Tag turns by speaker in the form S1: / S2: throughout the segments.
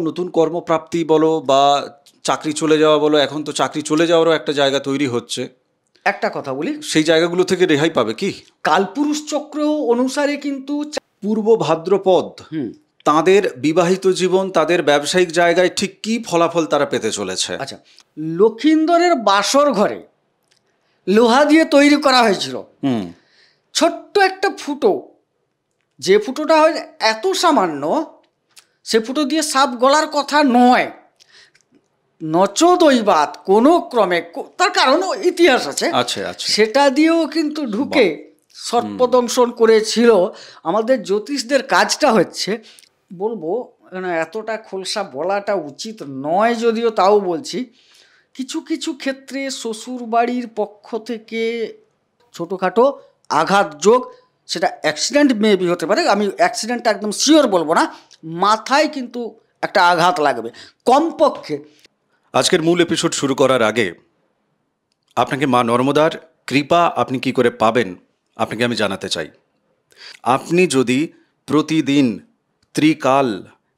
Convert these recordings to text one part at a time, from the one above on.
S1: নতুন কর্মপ্রাপ্তি বলো বা চাকরি চলে যাওয়া বলো, এখন তো চাকরি চলে যাওয়ারও একটা জায়গা তৈরি হচ্ছে।
S2: একটা কথা বলি,
S1: সেই জায়গাগুলো থেকে রেহাই পাবে কি?
S2: কালপুরুষ চক্র অনুসারে কিন্তু
S1: পূর্ব ভাদ্রপদ তাদের বিবাহিত জীবন, তাদের ব্যবসায়িক জায়গায় ঠিক কি ফলাফল তারা পেতে চলেছে?
S2: আচ্ছা, লক্ষিন্দরের বাসর ঘরে লোহা দিয়ে তৈরি করা হয়েছিল ছোট্ট একটা ফুটো, যে ফুটোটা হয় এত সামান্য, সে ফুটো দিয়ে সাপ গলার কথা নয়। নচদৈবাত কোনো ক্রমে, তার কারণ ইতিহাস আছে, সেটা দিয়েও কিন্তু ঢুকে সর্পদংশন করেছিল। আমাদের জ্যোতিষদের কাজটা হচ্ছে, বলবো এতটা খোলসা বলাটা উচিত নয় যদিও, তাও বলছি, কিছু কিছু ক্ষেত্রে শ্বশুর বাড়ির পক্ষ থেকে ছোটোখাটো আঘাত যোগ, সেটা অ্যাক্সিডেন্ট মেবি হতে পারে, আমি অ্যাক্সিডেন্টটা একদম শিওর বলবো না, মাথায় কিন্তু একটা আঘাত লাগবে কমপক্ষে।
S1: আজকের মূল এপিসোড শুরু করার আগে আপনাকে মা নর্মদার কৃপা আপনি কি করে পাবেন আপনাকে আমি জানাতে চাই। আপনি যদি প্রতিদিন ত্রিকাল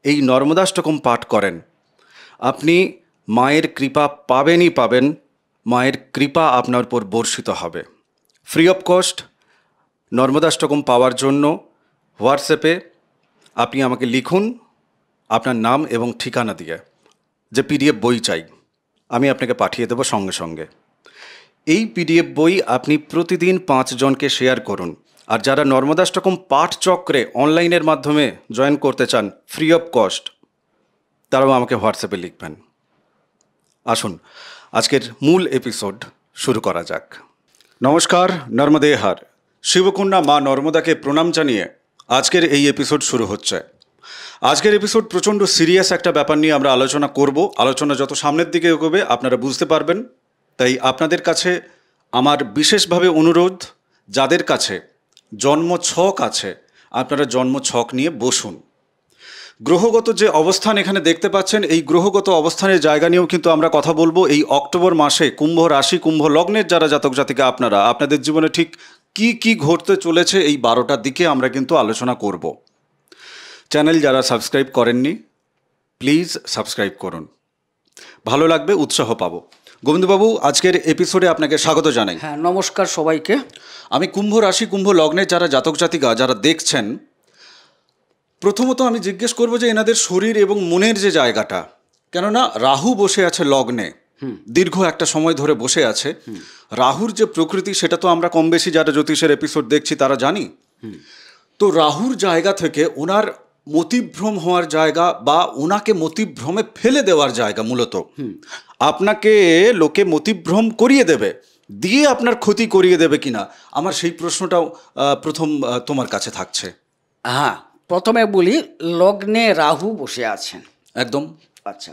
S1: এই নর্মদাষ্টকম পাঠ করেন, আপনি মায়ের কৃপা পাবেনই পাবেন, মায়ের কৃপা আপনার উপর বর্ষিত হবে। ফ্রি অফ কস্ট নর্মদাষ্টকম পাওয়ার জন্য হোয়াটসঅ্যাপে আপনি আমাকে লিখুন আপনার নাম এবং ঠিকানা দিয়ে, যে পিডিএফ বই চাই, আমি আপনাকে পাঠিয়ে দেবো সঙ্গে সঙ্গে। এই পিডিএফ বই আপনি প্রতিদিন 5 জনকে শেয়ার করুন। আর যারা নর্মদাষ্টকম পাঠ চক্রে অনলাইনের মাধ্যমে জয়েন করতে চান ফ্রি অফ কস্ট, তারাও আমাকে হোয়াটসঅ্যাপে লিখবেন। আসুন আজকের মূল এপিসোড শুরু করা যাক। নমস্কার, নর্মদে হার, শিবকন্যা মা নর্মদাকে প্রণাম জানিয়ে আজকের এই এপিসোড শুরু হচ্ছে। আজকের এপিসোড প্রচণ্ড সিরিয়াস একটা ব্যাপার নিয়ে আমরা আলোচনা করব। আলোচনা যত সামনের দিকে এগোবে আপনারা বুঝতে পারবেন। তাই আপনাদের কাছে আমার বিশেষভাবে অনুরোধ, যাদের কাছে জন্মছক আছে আপনারা জন্মছক নিয়ে বসুন। গ্রহগত যে অবস্থান এখানে দেখতে পাচ্ছেন, এই গ্রহগত অবস্থানের জায়গা নিয়েও কিন্তু আমরা কথা বলবো। এই অক্টোবর মাসে কুম্ভ রাশি, কুম্ভ লগ্নের যারা জাতক জাতিকা আপনারা, আপনাদের জীবনে ঠিক কি কি ঘটতে চলেছে এই 12টার দিকে আমরা কিন্তু আলোচনা করব। চ্যানেল যারা সাবস্ক্রাইব করেননি প্লিজ সাবস্ক্রাইব করুন, ভালো লাগবে, উৎসাহ পাবো। গোবিন্দবাবু, আজকের এপিসোডে আপনাকে স্বাগত জানাই।
S2: হ্যাঁ, নমস্কার সবাইকে।
S1: আমি কুম্ভ রাশি, কুম্ভ লগ্নের যারা জাতক জাতিকা যারা দেখছেন, প্রথমত আমি জিজ্ঞেস করব যে এনাদের শরীর এবং মনের যে জায়গাটা, কেননা রাহু বসে আছে লগ্নে, দীর্ঘ একটা সময় ধরে বসে আছে। রাহুর যে প্রকৃতি সেটা তো আমরা কম বেশি যারা জ্যোতিষের এপিসোড দেখছি তারা জানি। তো রাহুর জায়গা থেকে ওনার মতিভ্রম হওয়ার জায়গা বা ওনাকে মতিভ্রমে ফেলে দেওয়ার জায়গা, মূলত আপনাকে লোকে মতিভ্রম করিয়ে দেবে, দিয়ে আপনার ক্ষতি করিয়ে দেবে কিনা, আমার সেই প্রশ্নটাও প্রথম তোমার কাছে থাকছে।
S2: হ্যাঁ, প্রথমে বলি, লগ্নে রাহু বসে আছেন।
S1: একদম।
S2: আচ্ছা,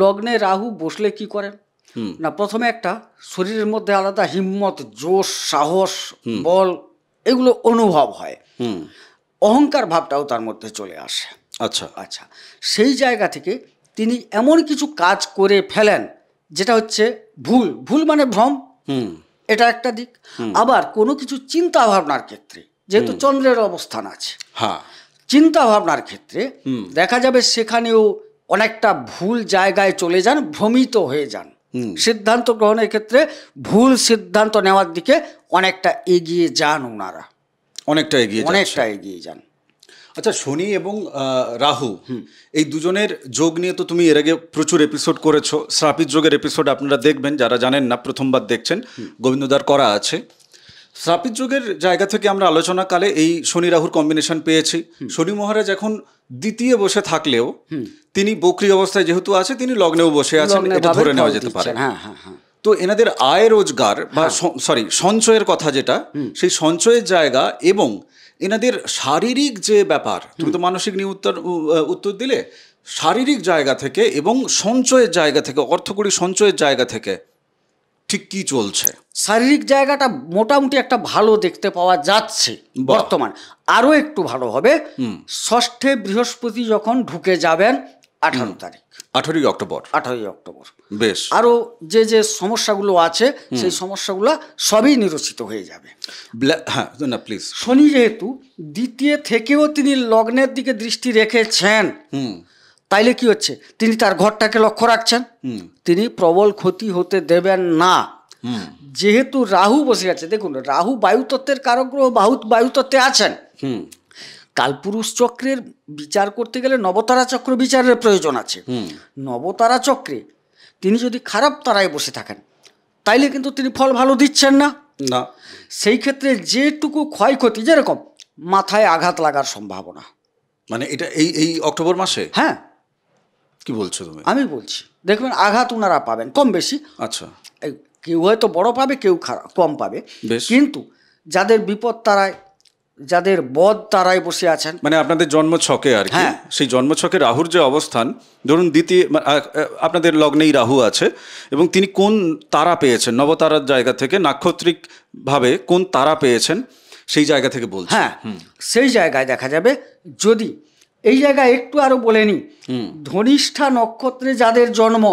S2: লগ্নে রাহু বসলে কি করেন না, প্রথমে একটা শরীরের মধ্যে আলাদা হিম্মত, জোশ, সাহস, বল এগুলো অনুভব হয়। অহংকার ভাবটাও তার মধ্যে চলে আসে।
S1: আচ্ছা
S2: আচ্ছা, সেই জায়গা থেকে তিনি এমন কিছু কাজ করে ফেলেন যেটা হচ্ছে ভুল। ভুল মানে ভ্রম, এটা একটা দিক। আবার কোনো কিছু চিন্তা ভাবনার ক্ষেত্রে, যেহেতু চন্দ্রের অবস্থান আছে,
S1: হ্যাঁ,
S2: চিন্তা ভাবনার ক্ষেত্রে দেখা যাবে সেখানেও অনেকটা ভুল জায়গায় চলে যান, ভ্রমিত হয়ে যান। সিদ্ধান্ত গ্রহণের ক্ষেত্রে ভুল সিদ্ধান্ত নেওয়ার দিকে অনেকটা এগিয়ে যান ওনারা, অনেকটা এগিয়ে যান।
S1: আচ্ছা, শনি এবং রাহু এই দুজনের যোগ নিয়ে তো তুমি এর আগে প্রচুর এপিসোড করেছো। শ্রাপিত যোগের এপিসোড আপনারা দেখবেন, যারা জানেন না প্রথমবার দেখছেন, গোবিন্দদার করা আছে। শ্রাপিত যোগের জায়গা থেকে আমরা আলোচনাকালে এই শনি রাহুর কম্বিনেশন পেয়েছি। শনি মহারাজ এখন দ্বিতীয় বসে থাকলেও তিনি বক্রি অবস্থায় যেহেতু আছে, তিনি লগ্নেও বসে আছেন, এটা ধরে নেওয়া যেতে পারে। তো এনাদের আয় রোজগার বা সঞ্চয়ের কথা যেটা, সেই সঞ্চয়ের জায়গা এবং এনাদের শারীরিক যে ব্যাপার, তুমি তো মানসিক নিয়ে উত্তর দিলে, শারীরিক জায়গা থেকে এবং সঞ্চয়ের জায়গা থেকে, অর্থকড়ি সঞ্চয়ের জায়গা থেকে ঠিক কি চলছে?
S2: শারীরিক জায়গাটা মোটামুটি একটা ভালো দেখতে পাওয়া যাচ্ছে বর্তমান। আরও একটু ভালো হবে ষষ্ঠে বৃহস্পতি যখন ঢুকে যাবেন 18 তারিখ,
S1: 18ই অক্টোবর। বেশ।
S2: আরও যে যে সমস্যাগুলো আছে সেই সমস্যাগুলো সবই নিরসিত হয়ে যাবে।
S1: হ্যাঁ, না প্লিজ।
S2: শনি যেহেতু দ্বিতীয় থেকেও তিনি লগ্নের দিকে দৃষ্টি রেখেছেন, তাইলে কি হচ্ছে, তিনি তার ঘরটাকে লক্ষ্য রাখছেন, তিনি প্রবল ক্ষতি হতে দেবেন না। যেহেতু রাহু বসে আছে, দেখুন রাহু বায়ুতত্ত্বের কারক গ্রহ, বায়ুতত্ত্বে আছেন। কালপুরুষ চক্রের বিচার করতে গেলে নবতারা চক্র বিচারের প্রয়োজন আছে। নবতারা চক্রে তিনি যদি খারাপ তারায় বসে থাকেন তাইলে কিন্তু তিনি ফল ভালো দিচ্ছেন না। সেই ক্ষেত্রে যেটুকু ক্ষয়ক্ষতি, যেরকম মাথায় আঘাত লাগার সম্ভাবনা,
S1: মানে এটা এই অক্টোবর মাসে?
S2: হ্যাঁ।
S1: কি বলছো তুমি?
S2: আমি বলছি, দেখবেন আঘাত ওনারা পাবেন কম বেশি।
S1: আচ্ছা,
S2: কেউ হয়তো বড় পাবে, কেউ কম পাবে, কিন্তু যাদের বিপদ তারায়, যাদের বদ তারায় বসে আছেন,
S1: মানে আপনাদের জন্মছকে আর কি, সেই জন্মছকে রাহুর যে অবস্থান, ধরুন দ্বিতীয় আপনাদের লগ্নেই রাহু আছে এবং তিনি কোন তারা পেয়েছেন, নবতারার জায়গা থেকে নাক্ষত্রিক ভাবে কোন তারা পেয়েছেন সেই জায়গা থেকে বলছেন।
S2: হ্যাঁ, সেই জায়গায় দেখা যাবে, যদি এই জায়গায় একটু আরো বলে নি, ধনিষ্ঠা নক্ষত্রে যাদের জন্ম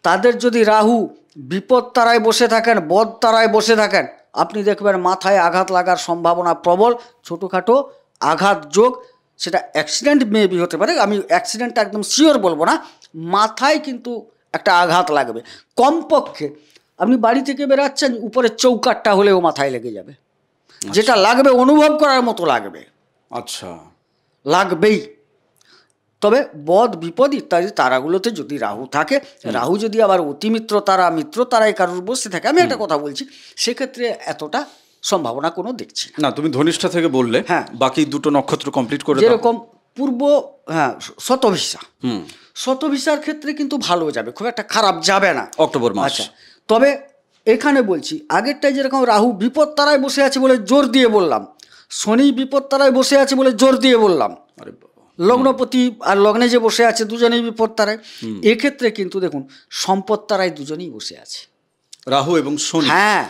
S2: তাদের যদি রাহু বিপদ তারায় বসে থাকেন, বদ তারায় বসে থাকেন, আপনি দেখবেন মাথায় আঘাত লাগার সম্ভাবনা প্রবল। ছোটোখাটো আঘাত যোগ, সেটা অ্যাক্সিডেন্ট মেবি হতে পারে, আমি অ্যাক্সিডেন্টটা একদম শিওর বলবো না, মাথায় কিন্তু একটা আঘাত লাগবে। কমপক্ষে আপনি বাড়ি থেকে বেরাচ্ছেন, উপরে চৌকাটটা হলেও মাথায় লেগে যাবে, যেটা লাগবে অনুভব করার মতো লাগবে।
S1: আচ্ছা,
S2: লাগবেই। তবে বদ বিপদ ইত্যাদি তারাগুলোতে যদি রাহু থাকে, রাহু যদি আবার অতিমিত্র তারা, মিত্র তারায় কারোর বসে থাকে, আমি একটা কথা বলছি, সেক্ষেত্রে এতটা সম্ভাবনা কোনো দেখছি
S1: না। তুমি ধনিষ্ঠা থেকে বললে, হ্যাঁ, বাকি দুটো নক্ষত্র কমপ্লিট করে,
S2: যেরকম পূর্ব, হ্যাঁ, শতভিসা, শতভিসার ক্ষেত্রে কিন্তু ভালো যাবে, খুব একটা খারাপ যাবে না
S1: অক্টোবর মাস।
S2: আচ্ছা, তবে এখানে বলছি, আগেরটাই যেরকম রাহু বিপদ তারায় বসে আছে বলে জোর দিয়ে বললাম, শনি বিপদ তারায় বসে আছে বলে জোর দিয়ে বললাম, লগ্নপতি আর লগ্নে যে বসে আছে দুজনেই বিপদ তারায়। এক্ষেত্রে কিন্তু দেখুন সম্পদ তারায় দুজনেই বসে আছে,
S1: রাহু এবং শনি।
S2: হ্যাঁ,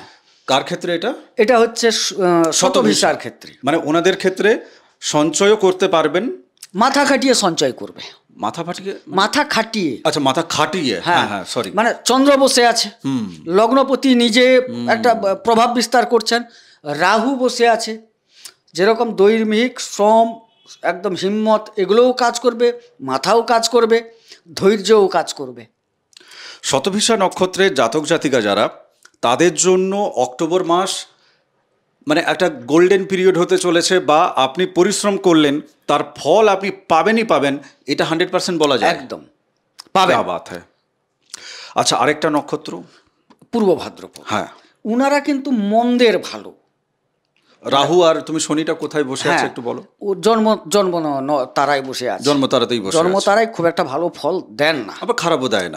S1: কার ক্ষেত্রে এটা?
S2: এটা হচ্ছে শতভিসার ক্ষেত্রে।
S1: মানে ওনাদের ক্ষেত্রে সঞ্চয়ও করতে পারবেন,
S2: মাথা খাটিয়ে সঞ্চয় করবে, মাথা খাটিয়ে।
S1: আচ্ছা, মাথা খাটিয়ে, হ্যাঁ হ্যাঁ, সরি।
S2: মানে চন্দ্র বসে আছে, লগ্নপতি নিজে একটা প্রভাব বিস্তার করছেন, রাহু বসে আছে, যেরকম দৈর্ঘিক শ্রম, একদম হিম্মত, এগুলোও কাজ করবে, মাথাও কাজ করবে, ধৈর্যও কাজ করবে।
S1: শতভিসা নক্ষত্রের জাতক জাতিকা যারা, তাদের জন্য অক্টোবর মাস মানে একটা গোল্ডেন পিরিয়ড হতে চলেছে, বা আপনি পরিশ্রম করলেন তার ফল আপনি পাবেনই পাবেন, এটা 100% বলা যায়,
S2: একদম পাবেন।
S1: বাত হ্যাঁ। আচ্ছা, আরেকটা নক্ষত্র
S2: পূর্ব ভাদ্রপদ,
S1: হ্যাঁ,
S2: উনারা কিন্তু মন্দের ভালো।
S1: রাহু আর তুমি শনিটা কোথায় বসে আছে একটু বলো?
S2: ও জন্ম তারায় বসে আছে,
S1: জন্ম তারাতেই বসে আছে।
S2: জন্ম তারায় খুব একটা ভালো ফল দেন না,
S1: আবার খারাপও দেয়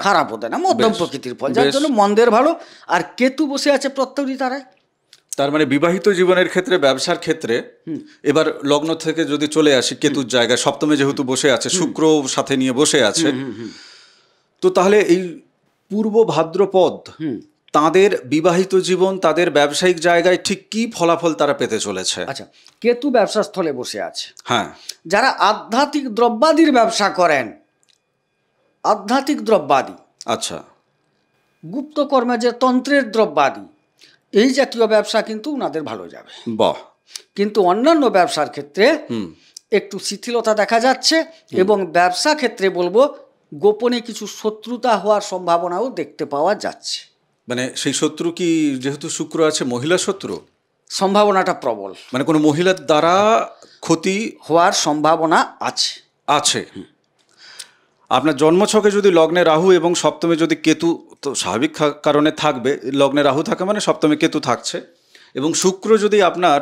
S1: না,
S2: মধ্যম প্রকৃতির ফল, যার জন্য মন্দের ভালো। আর কেতু বসে আছে প্রত্যরী তারায়,
S1: তার মানে বিবাহিত জীবনের ক্ষেত্রে, ব্যবসার ক্ষেত্রে। এবার লগ্ন থেকে যদি চলে আসি কেতুর জায়গায়, সপ্তমে যেহেতু বসে আছে, শুক্র সাথে নিয়ে বসে আছে, তো তাহলে এই পূর্ব ভাদ্রপদ তাদের বিবাহিত জীবন, তাদের ব্যবসায়িক জায়গায় ঠিক কি ফলাফল তারা পেতে চলেছে?
S2: আচ্ছা, কেতু ব্যবসা স্থলে বসে আছে,
S1: হ্যাঁ,
S2: যারা আধ্যাত্মিক দ্রব্যাদির ব্যবসা করেন, আধ্যাত্মিক দ্রব্যাদি,
S1: আচ্ছা,
S2: গুপ্তকর্মে যে তন্ত্রের দ্রব্যাদি, এই জাতীয় ব্যবসা কিন্তু ওনাদের ভালো যাবে।
S1: বাহ।
S2: কিন্তু অন্যান্য ব্যবসার ক্ষেত্রে একটু শিথিলতা দেখা যাচ্ছে, এবং ব্যবসা ক্ষেত্রে বলবো গোপনে কিছু শত্রুতা হওয়ার সম্ভাবনাও দেখতে পাওয়া যাচ্ছে।
S1: মানে সেই শত্রু কি, যেহেতু শুক্র আছে, মহিলা শত্রু
S2: সম্ভাবনাটা প্রবল, মানে
S1: কোনো মহিলার দ্বারা ক্ষতি
S2: হওয়ার সম্ভাবনা আছে।
S1: আপনার জন্মছকে যদি লগ্নে রাহু এবং সপ্তমে যদি কেতু, তো স্বাভাবিক কারণে থাকবে, লগ্নে রাহু থাকে মানে সপ্তমে কেতু থাকছে, এবং শুক্র যদি আপনার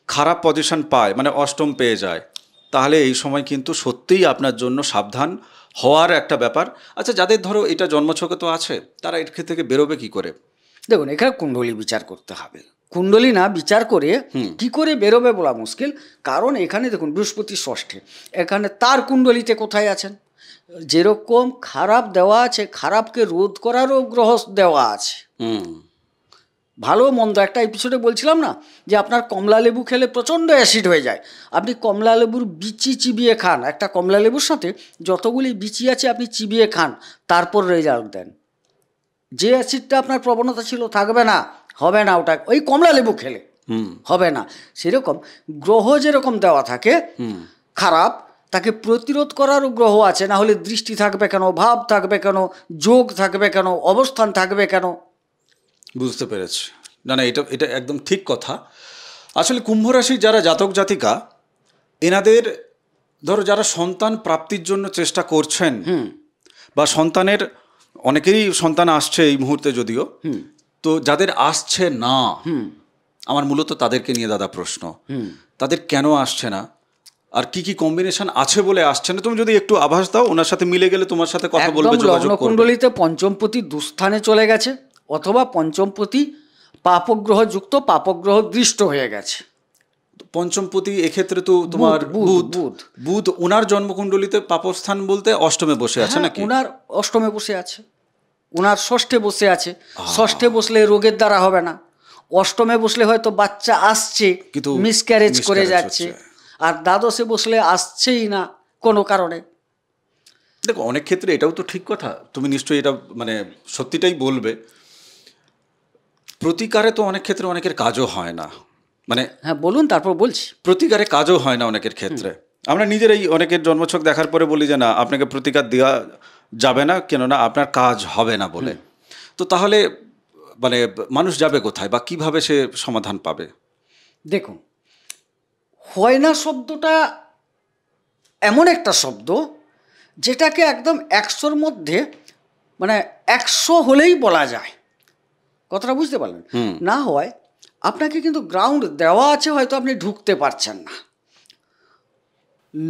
S1: খারাপ পজিশন পায়, মানে অষ্টম পেয়ে যায়, তাহলে এই সময় কিন্তু সত্যিই আপনার জন্য সাবধান হওয়ার একটা ব্যাপার। আচ্ছা, যাদের ধরো এটা জন্মছকে তো আছে, তারা এর থেকে বেরোবে কি করে?
S2: দেখুন, এখানে কুণ্ডলী বিচার করতে হবে, কুণ্ডলী না বিচার করে কি করে বেরোবে বলা মুশকিল। কারণ এখানে দেখুন বৃহস্পতি ষষ্ঠে, এখানে তার কুণ্ডলিতে কোথায় আছেন, যেরকম খারাপ দেওয়া আছে, খারাপকে রোধ করারও গ্রহ দেওয়া আছে। ভালো মন্দ একটা এপিসোডে বলছিলাম না যে আপনার কমলা লেবু খেলে প্রচণ্ড অ্যাসিড হয়ে যায়, আপনি কমলা লেবুর বিচি চিবিয়ে খান, একটা কমলা লেবুর সাথে যতগুলি বিচি আছে আপনি চিবিয়ে খান, তারপর রেজাল্ট দেন। যে অ্যাসিডটা আপনার প্রবণতা ছিল থাকবে না, হবে না, ওটা ওই কমলা লেবু খেলে হবে না। সেরকম গ্রহ যেরকম দেওয়া থাকে খারাপ, তাকে প্রতিরোধ করারও গ্রহ আছে, না হলে দৃষ্টি থাকবে কেন, ভাব থাকবে কেন, যোগ থাকবে কেন, অবস্থান থাকবে কেন?
S1: বুঝতে পেরেছি। না না, এটা এটা একদম ঠিক কথা। আসলে কুম্ভ রাশির যারা জাতক জাতিকা, এনাদের ধরো যারা সন্তান প্রাপ্তির জন্য চেষ্টা করছেন, বা সন্তানের অনেকেরই সন্তান আসছে এই মুহূর্তে যদিও, তো যাদের আসছে না, আমার মূলত তাদেরকে নিয়ে দাদা প্রশ্ন, তাদের কেন আসছে না, আর কি কি কম্বিনেশন আছে বলে আসছে না? তুমি যদি একটু আভাস দাও, ওনার সাথে মিলে গেলে তোমার সাথে কথা বলবে, যোগাযোগ করবে।
S2: লগ্নকুণ্ডলিতে পঞ্চমপতি দুস্থানে চলে গেছে, অথবা পঞ্চমপতি পাপগ্রহ যুক্ত, পাপগ্রহ দৃষ্ট হয়ে গেছে।
S1: পঞ্চমপতি এক্ষেত্রে তো তোমার বুধ ওনার জন্মকুণ্ডলিতে পাপস্থান বলতে অষ্টমে বসে আছে নাকি?
S2: ওনার অষ্টমে বসে আছে, ওনার ষষ্ঠে বসে আছে। ষষ্ঠে বসলে রোগের দ্বারা হবে না, অষ্টমে বসলে হয়তো বাচ্চা আসছে কিন্তু মিসক্যারেজ করে যাচ্ছে, আর দ্বাদশে বসলে আসছেই না কোনো কারণে।
S1: দেখো, অনেক ক্ষেত্রে এটাও তো ঠিক কথা, তুমি নিশ্চয়ই এটা মানে সত্যিটাই বলবে, প্রতিকারে তো অনেক ক্ষেত্রে অনেকের কাজও হয় না। মানে
S2: হ্যাঁ বলুন, তারপর বলছি।
S1: প্রতিকারে কাজও হয় না অনেকের ক্ষেত্রে। আমরা নিজেরাই অনেকের জন্মছক দেখার পরে বলি যে না, আপনাকে প্রতিকার দেওয়া যাবে না, কেননা আপনার কাজ হবে না বলে। তো তাহলে মানে মানুষ যাবে কোথায়, বা কিভাবে সে সমাধান পাবে?
S2: দেখুন, হয় না শব্দটা এমন একটা শব্দ যেটাকে একদম 100-র মধ্যে মানে 100 হলেই বলা যায়। কথাটা বুঝতে পারলেন? না হয় আপনাকে কিন্তু গ্রাউন্ড দেওয়া আছে, হয়তো আপনি ঢুকতে পারছেন না।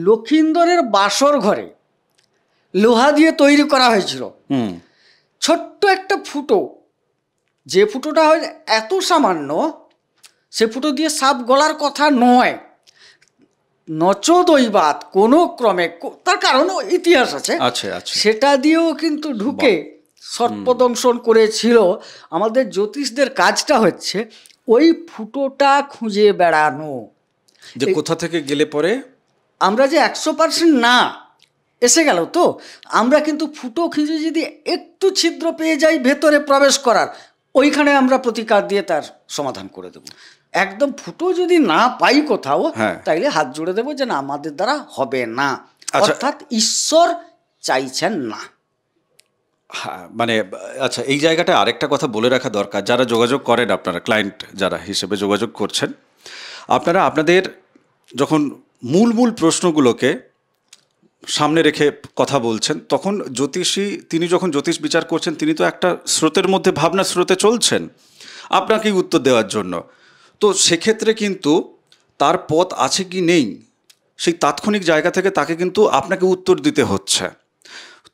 S2: লক্ষিন্দরের বাসর ঘরে লোহা দিয়ে তৈরি করা হয়েছিল ছোট্ট একটা ফুটো, যে ফুটোটা হয় এত সামান্য, সে ফুটো দিয়ে সাপ গলার কথা নয়। নচদৈবাত কোনো ক্রমে, তার কারণ ইতিহাস আছে, সেটা দিয়েও কিন্তু ঢুকে সর্পদংশন করেছিল। আমাদের জ্যোতিষদের কাজটা হচ্ছে ওই ফুটোটা খুঁজে বেড়ানো,
S1: যে কোথা থেকে গেলে পরে
S2: আমরা যে 100% না এসে গেল, তো আমরা কিন্তু ফুটো খুঁজে যদি একটু ছিদ্র পেয়ে যাই ভেতরে প্রবেশ করার, ওইখানে আমরা প্রতিকার দিয়ে তার সমাধান করে দেব। একদম ফুটো যদি না পাই কোথাও, তাইলে হাত জুড়ে দেবো যে না, আমাদের দ্বারা হবে না, অর্থাৎ ঈশ্বর চাইছেন না।
S1: হ্যাঁ, মানে আচ্ছা, এই জায়গাটা আরেকটা কথা বলে রাখা দরকার, যারা যোগাযোগ করেন, আপনারা ক্লায়েন্ট যারা হিসেবে যোগাযোগ করছেন, আপনারা আপনাদের যখন মূল প্রশ্নগুলোকে সামনে রেখে কথা বলছেন, তখন জ্যোতিষী তিনি যখন জ্যোতিষ বিচার করছেন, তিনি তো একটা স্রোতের মধ্যে, ভাবনা স্রোতে চলছেন আপনাকেই উত্তর দেওয়ার জন্য। তো সেক্ষেত্রে কিন্তু তার পথ আছে কি নেই, সেই তাৎক্ষণিক জায়গা থেকে তাকে কিন্তু আপনাকে উত্তর দিতে হচ্ছে।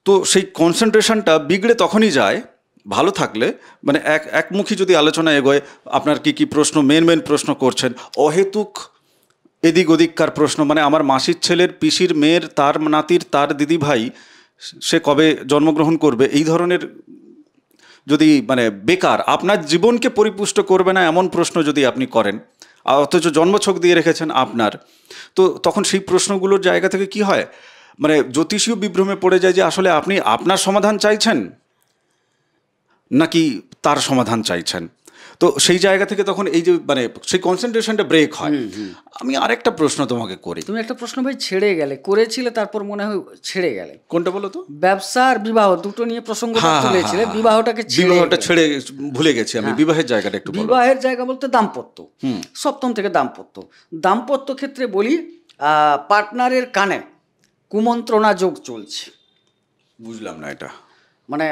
S1: তো সেই কনসেন্ট্রেশনটা বিগড়ে তখনই যায়, ভালো থাকলে মানে একমুখী যদি আলোচনা এগোয়, আপনার কি কি প্রশ্ন, মেন প্রশ্ন করছেন, অহেতুক এদিক ওদিককার প্রশ্ন, মানে আমার মাসির ছেলের, পিসির মেয়ের, তার নাতির, তার দিদি ভাই সে কবে জন্মগ্রহণ করবে, এই ধরনের যদি মানে বেকার, আপনার জীবনকে পরিপুষ্ট করবে না এমন প্রশ্ন যদি আপনি করেন, অথচ জন্মছক দিয়ে রেখেছেন আপনার, তো তখন সেই প্রশ্নগুলোর জায়গা থেকে কি হয়, মানে জ্যোতিষীয় বিভ্রমে পড়ে যায় যে আসলে আপনি আপনার সমাধান চাইছেন নাকি তার সমাধান চাইছেন। তো সেই জায়গা থেকে তখন এই যে মানে সেই কনসেন্ট্রেশনটা ব্রেক হয়। আমি আরেকটা প্রশ্ন তোমাকে করি।
S2: তুমি একটা প্রশ্ন ভাই ছেড়ে গেলে, করেছিলে তারপর মনে হয় ছেড়ে গেলে।
S1: কোনটা বলো তো?
S2: ব্যবসা আর বিবাহ দুটো নিয়ে প্রসঙ্গ তুলেছিলে, বিবাহটা
S1: ছেড়ে ভুলে গেছি আমি। বিবাহের জায়গাটা একটু বলো।
S2: বিবাহের জায়গা বলতে দাম্পত্য, সপ্তম থেকে দাম্পত্য ক্ষেত্রে বলি, পার্টনারের কানে কুমন্ত্রণা যোগ চলছে।
S1: বুঝলাম না এটা।
S2: মানে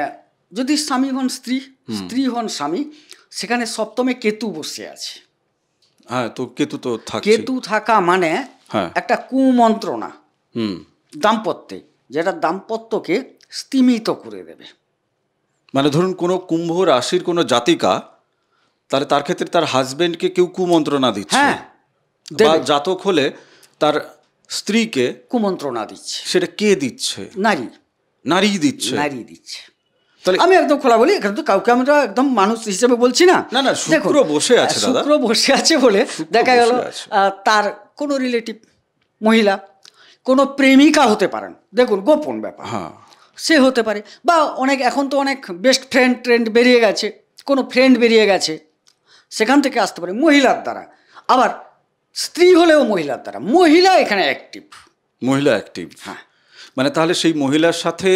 S2: যদি স্বামী হন স্ত্রী, স্ত্রী হন স্বামী, সেখানে সপ্তমে কেতু বসে আছে।
S1: হ্যাঁ, তো
S2: কেতু থাকা মানে একটা কুমন্ত্রণা দাম্পত্যে, যেটা দাম্পত্যকে স্তিমিত করে দেবে।
S1: মানে ধরুন কোনো কুম্ভ রাশির কোনো জাতিকা, তাহলে তার ক্ষেত্রে তার হাজবেন্ডকে কেউ কুমন্ত্রণা দিচ্ছে, বা জাতক হলে তার স্ত্রীকে কুমন্ত্রণা দিচ্ছে। সেটা কে দিচ্ছে? নারী দিচ্ছে।
S2: আমি একদম খোলা বলি, এখানে তো কাউকে আমরা একদম মানুষ হিসেবে বলছি না।
S1: না, শুক্র বসে আছে দাদা,
S2: শুক্র বসে আছে বলে দেখা গেল তার কোনো রিলেটিভ মহিলা, কোনো প্রেমিকা হতে পারেন, দেখুন গোপন ব্যাপার, সে হতে পারে, বা অনেক এখন তো অনেক বেস্ট ফ্রেন্ড ট্রেন্ড বেরিয়ে গেছে, কোনো ফ্রেন্ড বেরিয়ে গেছে, সেখান থেকে আসতে পারে মহিলার দ্বারা। আবার স্ত্রী হলেও মহিলার দ্বারা, মহিলা এখানে অ্যাক্টিভ,
S1: মহিলা অ্যাক্টিভ।
S2: হ্যাঁ,
S1: মানে তাহলে সেই মহিলার সাথে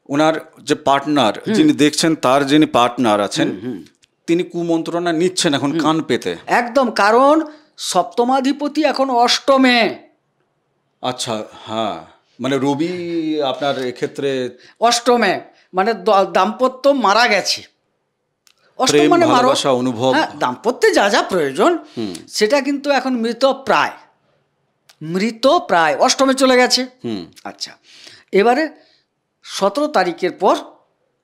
S1: ওনার যে পার্টনার যিনি দেখছেন, তার যিনি পার্টনার আছেন, তিনি কুমন্ত্রণা নিচ্ছেন এখন কান পেতে।
S2: একদম, কারণ সপ্তমাধিপতি এখন অষ্টমে।
S1: আচ্ছা, হ্যাঁ, মানে রবি আপনার এক্ষেত্রে
S2: অষ্টমে, মানে দাম্পত্য মারা গেছে।
S1: প্রেম, ভালোবাসা, অনুভব,
S2: দাম্পত্যে যা যা প্রয়োজন সেটা কিন্তু এখন মৃত প্রায় অষ্টমে চলে গেছে। আচ্ছা, এবারে 17 তারিখের পর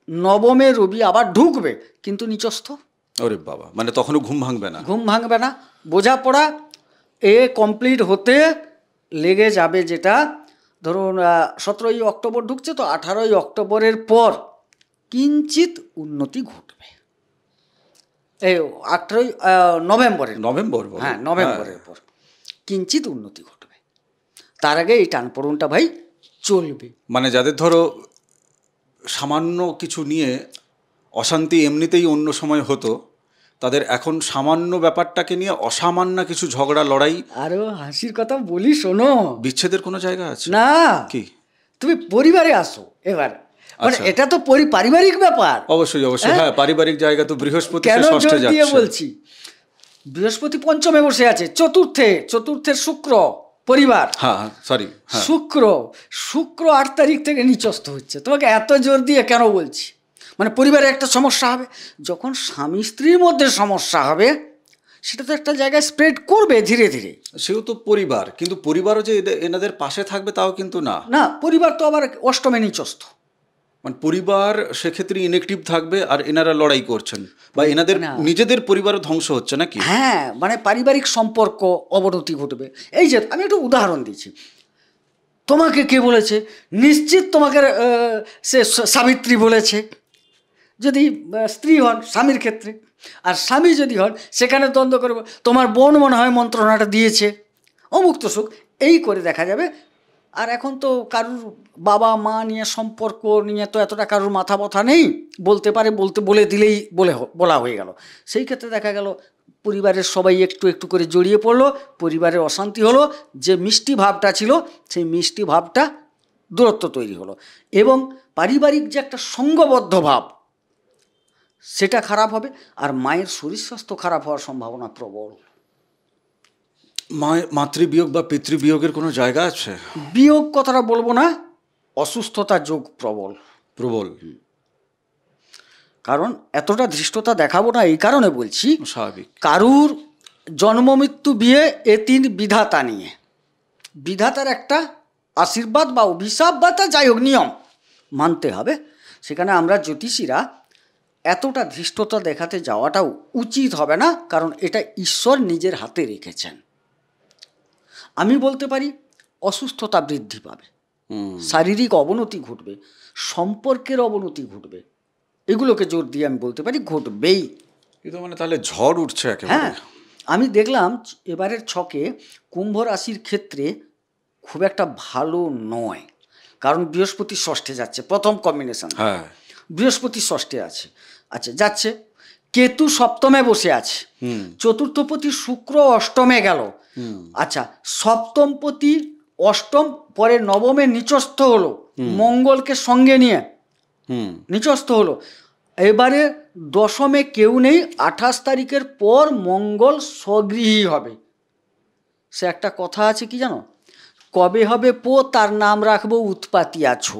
S2: নবমে রবি আবার ঢুকবে, কিন্তু নিচস্থ।
S1: ওরে বাবা, মানে তখনও ঘুম ভাঙবে না।
S2: বোঝাপড়া কমপ্লিট হতে লেগে যাবে, যেটা ধরুন 17ই অক্টোবর ঢুকছে, তো 18ই অক্টোবরের পর কিঞ্চিত উন্নতি ঘটবে। 18ই নভেম্বরের পর কিঞ্চিত উন্নতি ঘটবে। তার আগে এই টানপোড়নটা ভাই চলবে।
S1: মানে যাদের ধরো সামান্য কিছু নিয়ে অশান্তি এমনিতেই অন্য সময় হতো, তাদের এখন সামান্য ব্যাপারটাকে নিয়ে অসামান্য কিছু ঝগড়া, লড়াই।
S2: আরো হাসির কথা বলি, শোনো,
S1: বিচ্ছেদের কোনো জায়গা আছে
S2: না?
S1: কি
S2: তুমি পরিবারে আসো এবার, মানে এটা তো পারিবারিক ব্যাপার।
S1: অবশ্যই, হ্যাঁ, পারিবারিক জায়গা তো। বৃহস্পতি ষষ্ঠে যাচ্ছে,
S2: বলছি বৃহস্পতি পঞ্চমে বসে আছে, চতুর্থের শুক্র পরিবার, শুক্র 8 তারিখ থেকে নিচস্থ হচ্ছে। তোমাকে এত জোর দিয়ে কেন বলছি? মানে পরিবারে একটা সমস্যা হবে, যখন স্বামী স্ত্রীর মধ্যে সমস্যা হবে সেটা তো একটা জায়গায় স্প্রেড করবে ধীরে ধীরে।
S1: সেও তো পরিবার, কিন্তু পরিবারও যে এনাদের পাশে থাকবে তাও কিন্তু না।
S2: পরিবার তো আবার অষ্টমে নিচস্থ।
S1: মানে পরিবার সেক্ষেত্রে ইনঅ্যাক্টিভ থাকবে, আর এনারা লড়াই করছেন, বা এনাদের নিজেদের পরিবারও ধ্বংস হচ্ছে নাকি?
S2: হ্যাঁ, মানে পারিবারিক সম্পর্ক অবনতি ঘটবে। এই যে আমি একটু উদাহরণ দিচ্ছি, তোমাকে কে বলেছে? নিশ্চিত তোমাকে সে সাবিত্রী বলেছে, যদি স্ত্রী হন স্বামীর ক্ষেত্রে। আর স্বামী যদি হন, সেখানে দ্বন্দ্ব করবে, তোমার বোন মনে হয় মন্ত্রণাটা দিয়েছে, অমুক্ত সুখ, এই করে দেখা যাবে। আর এখন তো কারুর বাবা মা নিয়ে সম্পর্ক নিয়ে তো এতটা কারুর মাথা ব্যথা নেই, বলে দিলেই বলা হয়ে গেল। সেই ক্ষেত্রে দেখা গেল পরিবারের সবাই একটু একটু করে জড়িয়ে পড়লো, পরিবারের অশান্তি হলো, যে মিষ্টি ভাবটা ছিল সেই মিষ্টি ভাবটা দূরত্ব তৈরি হলো, এবং পারিবারিক যে একটা সঙ্গবদ্ধ ভাব সেটা খারাপ হবে। আর মায়ের শরীর স্বাস্থ্য খারাপ হওয়ার সম্ভাবনা প্রবল।
S1: মাতৃবিয়োগ বা পিতৃবিয়োগের কোনো জায়গা আছে?
S2: বিয়োগ কথাটা বলবো না, অসুস্থতার যোগ প্রবল। কারণ এতটা ধৃষ্টতা দেখাবো না, এই কারণে বলছি,
S1: স্বাভাবিক,
S2: কারুর জন্ম মৃত্যু বিয়ে, এ তিন বিধাতা নিয়ে, বিধাতার একটা আশীর্বাদ বা অভিশাপ বা তা যাই হোক নিয়ম মানতে হবে। সেখানে আমরা জ্যোতিষীরা এতটা ধৃষ্টতা দেখাতে যাওয়াটাও উচিত হবে না, কারণ এটা ঈশ্বর নিজের হাতে রেখেছেন। আমি বলতে পারি অসুস্থতা বৃদ্ধি পাবে, শারীরিক অবনতি ঘটবে, সম্পর্কের অবনতি ঘটবে, এগুলোকে জোর দিয়ে আমি বলতে পারি ঘটবেই।
S1: কিন্তু মানে তাহলে ঝড় উঠছে একেবারে।
S2: হ্যাঁ, আমি দেখলাম এবারের ছকে কুম্ভ রাশির ক্ষেত্রে খুব একটা ভালো নয়, কারণ বৃহস্পতি ষষ্ঠে যাচ্ছে, প্রথম কম্বিনেশন।
S1: হ্যাঁ,
S2: বৃহস্পতি ষষ্ঠে আছে, আচ্ছা যাচ্ছে, কেতু সপ্তমে বসে আছে, চতুর্থপতি শুক্র অষ্টমে গেল, আচ্ছা সপ্তমপতি অষ্টম, পরে নবমে নিচস্থ হলো, মঙ্গলকে সঙ্গে নিয়ে নিচস্থ হলো। এবারে দশমে কেউ নেই, 28 তারিখের পর মঙ্গল স্বগৃহী হবে। সে একটা কথা আছে কি জানো, কবে হবে পো তার নাম রাখবো উৎপাতি আছো।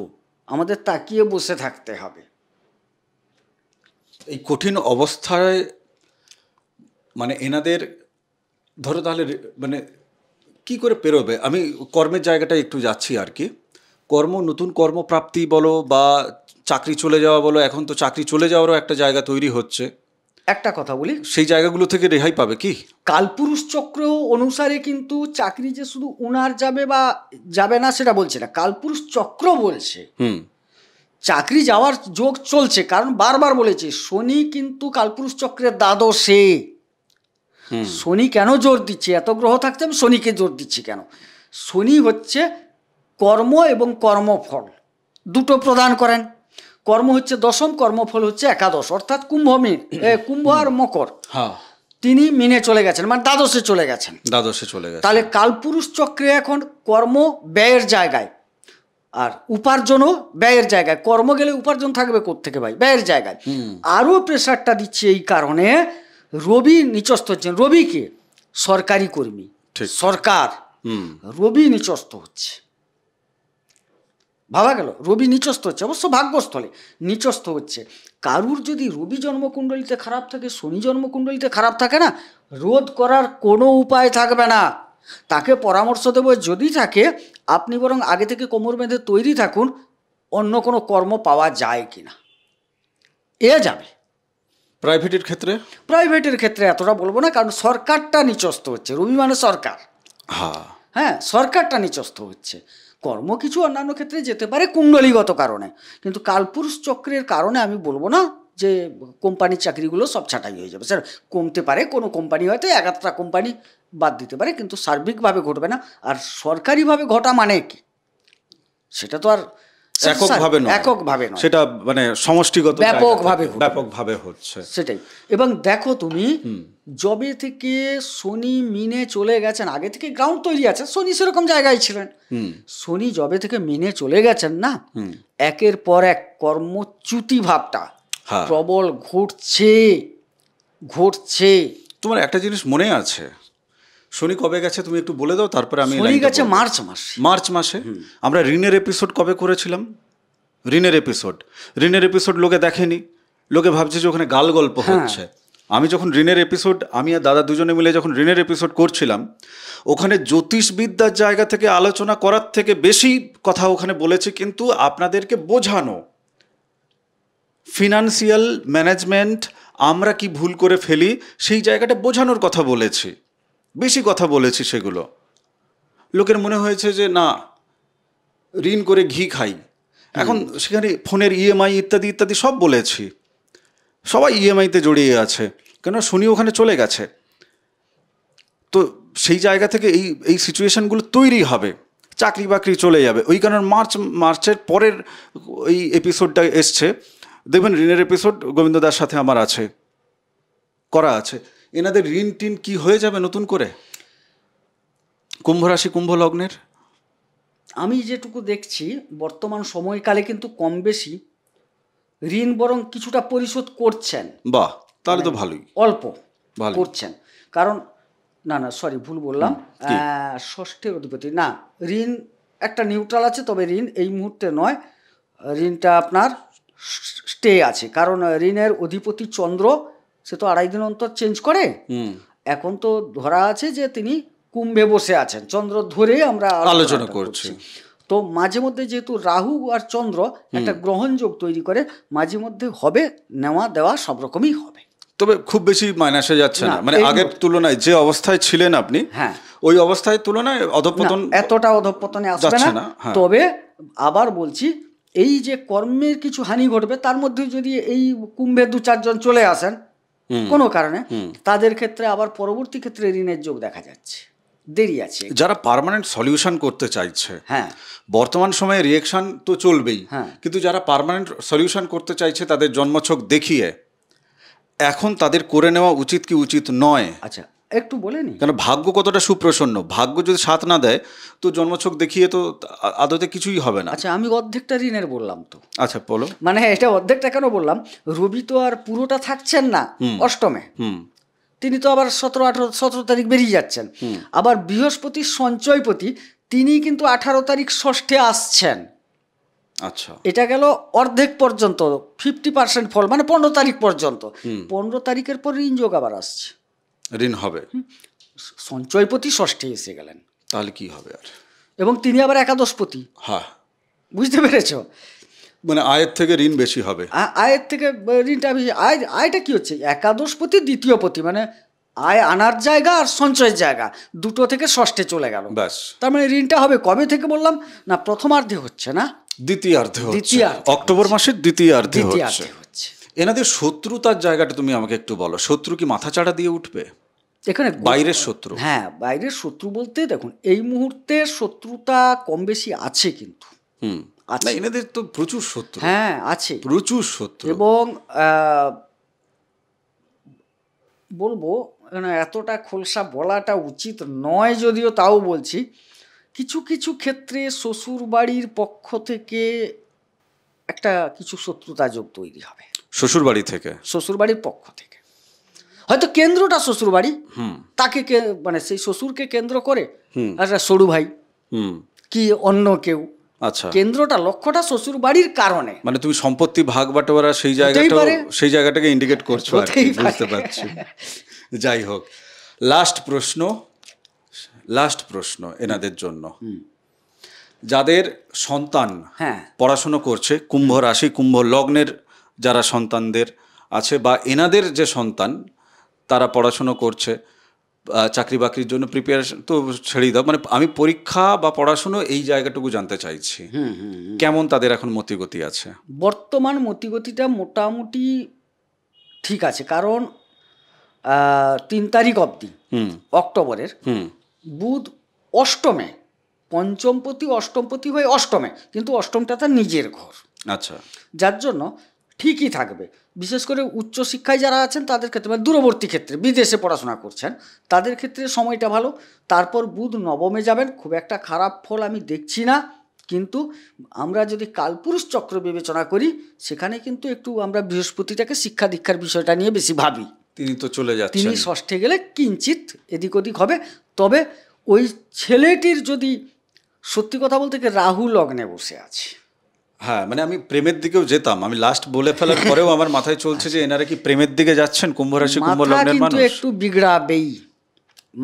S2: আমাদের তাকিয়ে বসে থাকতে হবে।
S1: এই কঠিন অবস্থায় মানে এনাদের ধরো তাহলে মানে কি করে পেরোবে? আমি কর্মের জায়গাটা একটু যাচ্ছি আর কি। নতুন কর্মপ্রাপ্তি বলো বা চাকরি চলে যাওয়া বলো, এখন তো চাকরি চলে যাওয়ারও একটা জায়গা তৈরি হচ্ছে।
S2: একটা কথা বলি,
S1: সেই জায়গাগুলো থেকে রেহাই পাবে কি?
S2: কালপুরুষ চক্র অনুসারে কিন্তু চাকরি যে শুধু উনার যাবে বা যাবে না সেটা বলছে না, কালপুরুষ চক্র বলছে চাকরি যাওয়ার যোগ চলছে। কারণ বারবার বলেছে শনি কিন্তু কালপুরুষ চক্রের দ্বাদশে। শনি কেন জোর দিচ্ছে? এত গ্রহ থাকতে আমি শনিকে জোর দিচ্ছি কেন? শনি হচ্ছে কর্ম এবং কর্মফল দুটো প্রদান করেন। কর্ম হচ্ছে দশম, কর্মফল হচ্ছে একাদশ, অর্থাৎ কুম্ভ আর মকর। তিনি মিনে চলে গেছেন, মানে দ্বাদশে চলে গেছেন। তাহলে কালপুরুষ চক্রে এখন কর্ম ব্যয়ের জায়গায়, আর উপার্জনও ব্যয়ের জায়গায়। কর্ম গেলে উপার্জন থাকবে কোত্থেকে ভাই? ব্যয়ের জায়গায়। আরও প্রেশারটা দিচ্ছে এই কারণে, রবি নিচস্থ হচ্ছেন। রবি কে? সরকারি কর্মী, সরকার। রবি নিচস্থ হচ্ছে, ভাবা গেল? রবি নিচস্থ হচ্ছে, অবশ্য ভাগ্যস্থলে নিচস্থ হচ্ছে। কারুর যদি রবি জন্মকুণ্ডলিতে খারাপ থাকে, শনি জন্মকুণ্ডলিতে খারাপ থাকে না, রোধ করার কোনো উপায় থাকবে না। তাকে পরামর্শ দেবো, যদি থাকে আপনি বরং আগে থেকে কোমর বেঁধে তৈরি থাকুন, অন্য কোনো কর্ম পাওয়া যায় কিনা। এ যাবে। প্রাইভেটের ক্ষেত্রে এতটা বলবো না, কারণ সরকারটা নিচস্থ হচ্ছে। রবি মানে সরকার। হ্যাঁ, সরকারটা নিচস্থ হচ্ছে। কর্ম কিছু অন্যান্য ক্ষেত্রে যেতে পারে কুণ্ডলীগত কারণে, কিন্তু কালপুরুষ চক্রের কারণে আমি বলবো না যে কোম্পানির চাকরিগুলো সব ছাঁটাই হয়ে যাবে। স্যার, কমতে পারে, কোনো কোম্পানি হয়তো এক আধটা কোম্পানি বাদ দিতে পারে, কিন্তু সার্বিকভাবে ঘটবে না। আর সরকারিভাবে ঘটা মানে কি? সেটা তো আর এককভাবে নয়,
S1: সেটা মানে সমষ্টিগত,
S2: ব্যাপকভাবে হচ্ছে। সেটাই। এবং দেখো তুমি, জবে থেকে শনি মিনে চলে গেছেন, আগে থেকে গ্রাউন্ড তৈরি আছে, শনি সেরকম জায়গায় ছিলেন। শনি জবে থেকে মিনে চলে গেছেন না, একের পর এক কর্মচ্যুতি ভাবটা প্রবল ঘটছে।
S1: তোমার একটা জিনিস মনে আছে, শনি কবে গেছে তুমি একটু বলে দাও, তারপরে আমি।
S2: শনি গেছে
S1: মার্চ মাসে। আমরা ঋণের এপিসোড কবে করেছিলাম? ঋণের এপিসোড লোকে দেখেনি, লোকে ভাবছে যে ওখানে গাল গল্প হচ্ছে। আমি যখন ঋণের এপিসোড, আমি আর দাদা দুজনে মিলে যখন ঋণের এপিসোড করছিলাম, ওখানে জ্যোতিষবিদ্যার জায়গা থেকে আলোচনা করার থেকে বেশি কথা ওখানে বলেছি, কিন্তু আপনাদেরকে বোঝানো, ফিনান্সিয়াল ম্যানেজমেন্ট আমরা কি ভুল করে ফেলি সেই জায়গাটা বোঝানোর কথা বলেছি, বেশি কথা বলেছি। সেগুলো লোকের মনে হয়েছে যে না, ঋণ করে ঘি খাই। এখন সেখানে ফোনের ইএমআই ইত্যাদি ইত্যাদি সব বলেছি, সবাই ইএমআইতে জড়িয়ে আছে, কেন শনি ওখানে চলে গেছে। তো সেই জায়গা থেকে এই সিচুয়েশানগুলো তৈরি হবে, চাকরি বাকরি চলে যাবে। ওই কারণে মার্চের পরের এই এপিসোডটা এসছে, দেখবেন ঋণের এপিসোড গোবিন্দ দার সাথে আমার করা আছে। এনাদের ঋণ টিন কি হয়ে যাবে নতুন করে? কুম্ভ রাশি, কুম্ভ লগ্নের
S2: আমি যেটুকু দেখছি বর্তমান সময়কালে কিন্তু কম বেশি ঋণ বরং কিছুটা পরিশোধ করছেন।
S1: বাহ, তাহলে তো ভালোই,
S2: অল্প করছেন। কারণ সরি, ভুল বললাম, ষষ্ঠের অধিপতি না, ঋণ একটা নিউট্রাল আছে, তবে ঋণ এই মুহূর্তে নয়, ঋণটা আপনার স্টে আছে। কারণ ঋণের অধিপতি চন্দ্র, সে তো 2.5 দিন অন্তর চেঞ্জ করে। এখন তো ধরা আছে যে তিনি কুম্ভে বসে আছেন, চন্দ্র ধরে আমরা
S1: আলোচনা করছি।
S2: তো মাঝে মধ্যে যেহেতু রাহু আর চন্দ্র একটা গ্রহণযোগ তৈরি করে, মাঝে মধ্যে হবে, নেওয়া দেওয়া সব রকমই হবে,
S1: তবে খুব বেশি মাইনাসে যাচ্ছে না। মানে আগের তুলনায় যে অবস্থায় ছিলেন আপনি, ওই অবস্থায় তুলনায় অধঃপতন,
S2: এতটা অধঃপতনে আসবে না। তবে আবার বলছি, এই যে কর্মের কিছু হানি ঘটবে, তার মধ্যে যদি এই কুম্ভে 2-4 জন চলে আসেন কোনো কারণে, তাদের ক্ষেত্রে আবার পরবর্তী ক্ষেত্রে ঋণের যোগ দেখা যাচ্ছে। দেরি আছে।
S1: যারা পার্মানেন্ট সলিউশন করতে চাইছে, বর্তমান সময়ে রিয়েকশন তো চলবেই, কিন্তু যারা পার্মানেন্ট সলিউশন করতে চাইছে তাদের জন্মছক দেখিয়ে এখন তাদের করে নেওয়া উচিত কি উচিত নয়?
S2: আচ্ছা, একটু বলে নি,
S1: কেন ভাগ্য কতটা সুপ্রসন্ন, ভাগ্য যদি সাথ না দেয় তো জন্মছক দেখিয়ে তো আদতে কিছুই হবে না।
S2: আচ্ছা, আমি অর্ধেকটা ঋণের বললাম তো।
S1: আচ্ছা বলো।
S2: মানে এটা অর্ধেকটা কেন বললাম, রবি তো আর পুরোটা থাকছেন না অষ্টমে, তিনি তো আবার 17 তারিখ বেরিয়ে যাচ্ছেন। আবার বৃহস্পতি সঞ্চয়পতি, তিনি কিন্তু 18 তারিখ ষষ্ঠে আসছেন।
S1: আচ্ছা,
S2: এটা গেল অর্ধেক পর্যন্ত, 50% ফল, মানে 15 তারিখ পর্যন্ত। 15 তারিখের পর ঋণ যোগ আবার আসছে,
S1: ঋণ হবে।
S2: সঞ্চয়পতি ষষ্ঠে এসে গেলেন,
S1: তাহলে কি হবে আর?
S2: এবং তিনি আবার একাদশপতি। বুঝতে পেরেছ?
S1: মানে আয়ের থেকে ঋণ বেশি হবে,
S2: আয়ের থেকে ঋণটা বেশি। আয়টা কি হচ্ছে, একাদশপতি দ্বিতীয় পতি, মানে আয় আনার জায়গা আর সঞ্চয়ের জায়গা দুটো থেকে ষষ্ঠে চলে গেল।
S1: ব্যাস,
S2: তার মানে ঋণটা হবে কবে থেকে বললাম না, প্রথমার্ধে হচ্ছে না,
S1: দ্বিতীয়ার্ধে হচ্ছে, অক্টোবর মাসের দ্বিতীয়ার্ধে হচ্ছে। এনাদের শত্রুতার জায়গাটা তুমি আমাকে একটু বলো, শত্রু কি মাথা চাড়া দিয়ে উঠবে
S2: এখানে?
S1: বাইরের শত্রু?
S2: বাইরের শত্রু বলতে দেখুন, এই মুহূর্তে শত্রুতা কম বেশি আছে, কিন্তু
S1: এনাদের তো প্রচুর শত্রু,
S2: আছে
S1: প্রচুর শত্রু।
S2: এবং বলবো এতটা খোলসা বলাটা উচিত নয়, যদিও তাও বলছি, কিছু কিছু ক্ষেত্রে শ্বশুর বাড়ির পক্ষ থেকে একটা কিছু শত্রুতা যোগ তৈরি হবে।
S1: শ্বশুর বাড়ি থেকে,
S2: শ্বশুর বাড়ির পক্ষ থেকে হয়তো কেন্দ্রটা শ্বশুর বাড়ি, তাকে মানে সেই শ্বশুরকে কেন্দ্র করে একটা সরু ভাই কি অন্য কেউ, আচ্ছা, কেন্দ্রটা লক্ষ্যটা শ্বশুর বাড়ির কারণে,
S1: মানে তুমি সম্পত্তি ভাগ বাটোয়ারা সেই জায়গাটাকে ইন্ডিকেট করছো, বুঝতে পারছি। যাই হোক, লাস্ট প্রশ্ন এনাদের জন্য, যাদের সন্তান পড়াশুনো করছে, কুম্ভ রাশি কুম্ভ লগ্নের যারা সন্তানদের আছে বা এনাদের যে সন্তান তারা পড়াশুনো করছে, চাকরি বাকরির জন্য প্রিপারেশন তো ছেড়েই দাও, মানে আমি পরীক্ষা বা পড়াশুনো এই জায়গাটুকু জানতে চাইছি, কেমন তাদের এখন মতিগতি আছে?
S2: বর্তমান মতিগতিটা মোটামুটি ঠিক আছে, কারণ 3 তারিখ অবধি অক্টোবরের বুধ অষ্টমে, পঞ্চমপতি অষ্টমপতি হয়ে অষ্টমে, কিন্তু অষ্টমটা তার নিজের ঘর,
S1: আচ্ছা,
S2: যার জন্য ঠিকই থাকবে। বিশেষ করে উচ্চশিক্ষায় যারা আছেন তাদের ক্ষেত্রে, মানে দূরবর্তী ক্ষেত্রে বিদেশে পড়াশোনা করছেন তাদের ক্ষেত্রে সময়টা ভালো। তারপর বুধ নবমে যাবেন, খুব একটা খারাপ ফল আমি দেখছি না, কিন্তু আমরা যদি কালপুরুষ চক্র বিবেচনা করি সেখানে কিন্তু একটু আমরা বৃহস্পতিটাকে শিক্ষা দীক্ষার বিষয়টা নিয়ে বেশি ভাবি।
S1: তিনি তো চলে যাচ্ছেন,
S2: তিনি ষষ্ঠে গেলে কিঞ্চিত এদিক ওদিক হবে। তবে ওই ছেলেটির যদি সত্যি কথা বলতে রাহু লগ্নে বসে আছে,
S1: হ্যাঁ, মানে আমি প্রেমের দিকেও যেতাম, আমি লাস্ট বলে ফেলার পরেও আমার মাথায় চলছে যে এনারা কি প্রেমের দিকে যাচ্ছেন? কুম্ভ রাশি কুম্ভ লগ্নের মানুষ
S2: একটু বিগড়াবেই,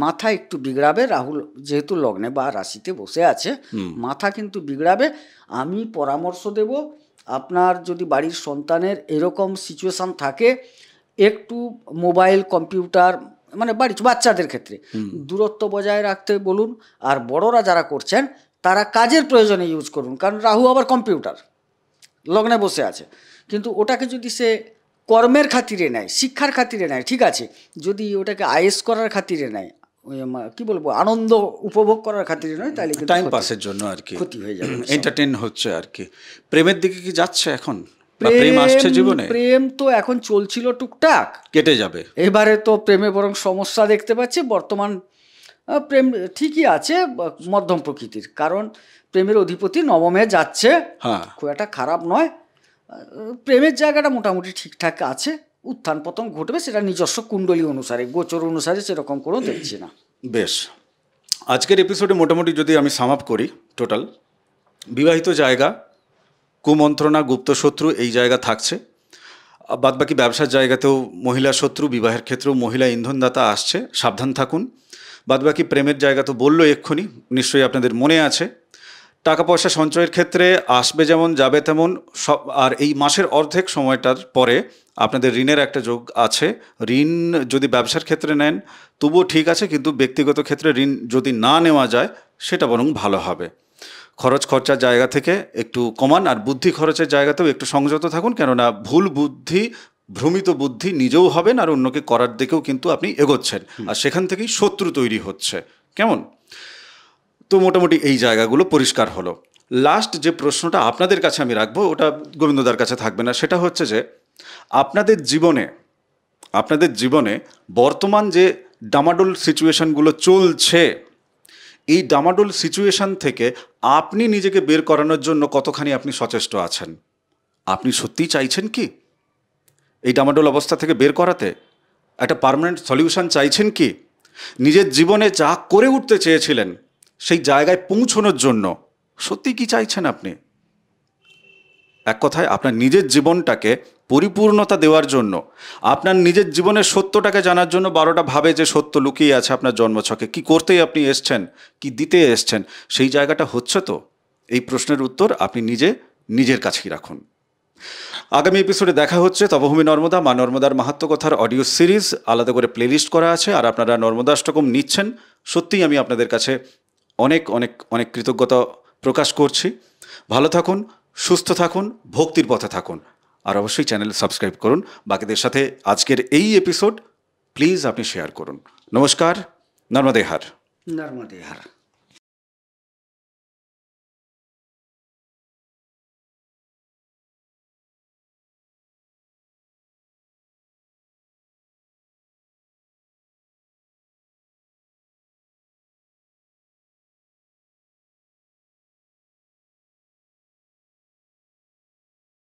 S2: মাথা একটু বিগড়াবে। রাহুল যেহেতু লগ্নে বা রাশিতে বসে আছে, মাথা কিন্তু বিগড়াবে। আমি পরামর্শ দেব, আপনার যদি বাড়ির সন্তানের এরকম সিচুয়েশান থাকে, একটু মোবাইল কম্পিউটার, মানে বাড়ির বাচ্চাদের ক্ষেত্রে দূরত্ব বজায় রাখতে বলুন। আর বড়রা যারা করছেন তারা কাজের প্রয়োজনে ইউজ করুন, কারণ রাহু আবার কম্পিউটার লগ্নে বসে আছে, কিন্তু ওটাকে যদি সে কর্মের খাতিরে নেয়, শিক্ষার খাতিরে নেয় ঠিক আছে, যদি ওটাকে আয়েস করার খাতিরে নেয়, কি বলবো, আনন্দ উপভোগ করার খাতিরে নয়, তাহলে
S1: টাইম পাসের জন্য আর কি
S2: ক্ষতি হয়ে যাবে,
S1: এন্টারটেইন হচ্ছে আর কি। প্রেমের দিকে কি যাচ্ছে এখন? প্রেম আসছে জীবনে?
S2: প্রেম তো এখন চলছিল টুকটাক,
S1: কেটে যাবে
S2: এবারে তো প্রেমে বরং সমস্যা দেখতে পাচ্ছি। বর্তমান প্রেম ঠিকই আছে, মধ্যম প্রকৃতির, কারণ প্রেমের অধিপতি নবমে যাচ্ছে, খুব একটা খারাপ নয়। প্রেমের জায়গাটা মোটামুটি ঠিকঠাক আছে, উত্থান পতন ঘটবে, সেটা নিজস্ব কুণ্ডলী অনুসারে, গোচর অনুসারে, সেরকম কোনো দেখছি না।
S1: বেশ, আজকের এপিসোডে মোটামুটি যদি আমি সাম আপ করি, টোটাল বিবাহিত জায়গা, কুমন্ত্রণা, গুপ্ত শত্রু এই জায়গা থাকছে, বাদবাকি ব্যবসার জায়গাতেও মহিলা শত্রু, বিবাহের ক্ষেত্রেও মহিলা ইন্ধনদাতা আসছে, সাবধান থাকুন। বাদবাকি প্রেমের জায়গা তো বললো এক্ষুনি, নিশ্চয়ই আপনাদের মনে আছে। টাকা পয়সা সঞ্চয়ের ক্ষেত্রে আসবে যেমন যাবে তেমন সব। আর এই মাসের অর্ধেক সময়টার পরে আপনাদের ঋণের একটা যোগ আছে। ঋণ যদি ব্যবসার ক্ষেত্রে নেন তবুও ঠিক আছে, কিন্তু ব্যক্তিগত ক্ষেত্রে ঋণ যদি না নেওয়া যায় সেটা বরং ভালো হবে। খরচার জায়গা থেকে একটু কমান, আর বুদ্ধি খরচের জায়গাতেও একটু সংযত থাকুন, কেননা ভুল বুদ্ধি, ভ্রমিত বুদ্ধি নিজেও হবেন আর অন্যকে করার দিকেও কিন্তু আপনি এগোচ্ছেন, আর সেখান থেকেই শত্রু তৈরি হচ্ছে। কেমন? তো মোটামুটি এই জায়গাগুলো পরিষ্কার হলো। লাস্ট যে প্রশ্নটা আপনাদের কাছে আমি রাখবো, ওটা গোবিন্দদার কাছে থাকবে না, সেটা হচ্ছে যে আপনাদের জীবনে বর্তমান যে ডামাডোল সিচুয়েশনগুলো চলছে, এই ডামাডোল সিচুয়েশন থেকে আপনি নিজেকে বের করানোর জন্য কতখানি আপনি সচেষ্ট আছেন? আপনি সত্যিই চাইছেন কি এই ডামাডোল অবস্থা থেকে বের করাতে? একটা পার্মানেন্ট সলিউশন চাইছেন কি? নিজের জীবনে যা করে উঠতে চেয়েছিলেন সেই জায়গায় পৌঁছানোর জন্য সত্যি কি চাইছেন আপনি? এক কথায় আপনার নিজের জীবনটাকে পরিপূর্ণতা দেওয়ার জন্য, আপনার নিজের জীবনের সত্যটাকে জানার জন্য 12টা ভাবে যে সত্য লুকিয়ে আছে আপনার জন্মছকে, কি করতেই আপনি এসছেন, কি দিতে এসছেন, সেই জায়গাটা হচ্ছে তো? এই প্রশ্নের উত্তর আপনি নিজের কাছেই রাখুন। আগামী এপিসোডে দেখা হচ্ছে। তপভূমি নর্মদা, মা নর্মদার মাহাত্ম্য কথার অডিও সিরিজ আলাদা করে প্লেলিস্ট করা আছে, আর আপনারা নর্মদাষ্টকম নিচ্ছেন, সত্যিই আমি আপনাদের কাছে অনেক অনেক অনেক কৃতজ্ঞতা প্রকাশ করছি। ভালো থাকুন, সুস্থ থাকুন, ভক্তির পথে থাকুন, আর অবশ্যই চ্যানেল সাবস্ক্রাইব করুন। বাকিদের সাথে আজকের এই এপিসোড প্লিজ আপনি শেয়ার করুন। নমস্কার, নর্মদে হার।